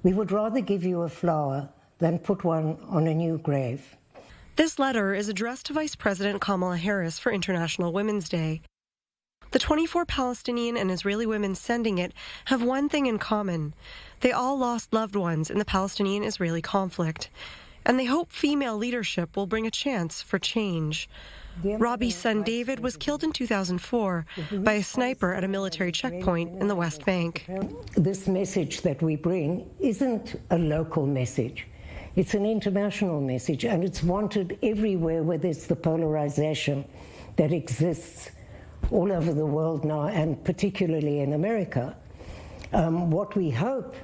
We would rather give you a flower than put one on a new grave. This letter is addressed to Vice President Kamala Harris for International Women's Day. The 24 Palestinian and Israeli women sending it have one thing in common. They all lost loved ones in the Palestinian-Israeli conflict, and they hope female leadership will bring a chance for change. Robbie's son David was killed in 2004 by a sniper at a military checkpoint in the West Bank. This message that we bring isn't a local message. It's an international message, and it's wanted everywhere where there's the polarization that exists all over the world now, and particularly in America. What we hope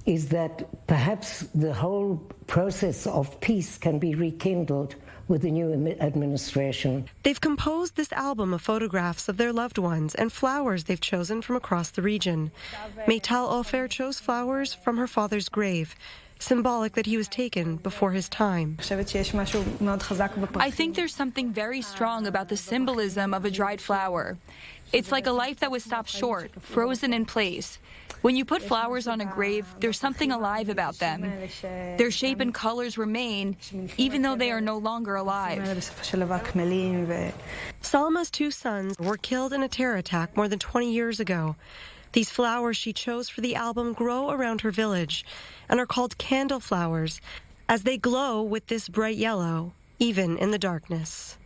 is that perhaps the whole process of peace can be rekindled with the new administration. They've composed this album of photographs of their loved ones and flowers they've chosen from across the region. Maytal Ofer chose flowers from her father's grave, symbolic that he was taken before his time. I think there's something very strong about the symbolism of a dried flower. It's like a life that was stopped short, frozen in place. When you put flowers on a grave, there's something alive about them. Their shape and colors remain, even though they are no longer alive. Salma's two sons were killed in a terror attack more than 20 years ago. These flowers she chose for the album grow around her village and are called candle flowers, as they glow with this bright yellow, even in the darkness.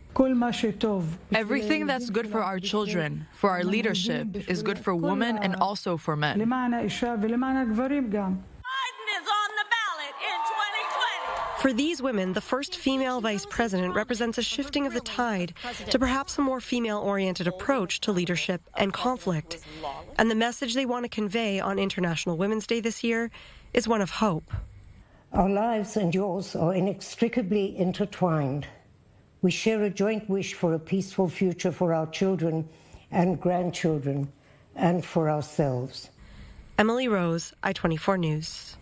Everything that's good for our children, for our leadership, is good for women and also for men. Biden is on the ballot in 2020. For these women, the first female vice president represents a shifting of the tide to perhaps a more female-oriented approach to leadership and conflict. And the message they want to convey on International Women's Day this year is one of hope. Our lives and yours are inextricably intertwined. We share a joint wish for a peaceful future for our children and grandchildren and for ourselves. Emily Rose, I-24 News.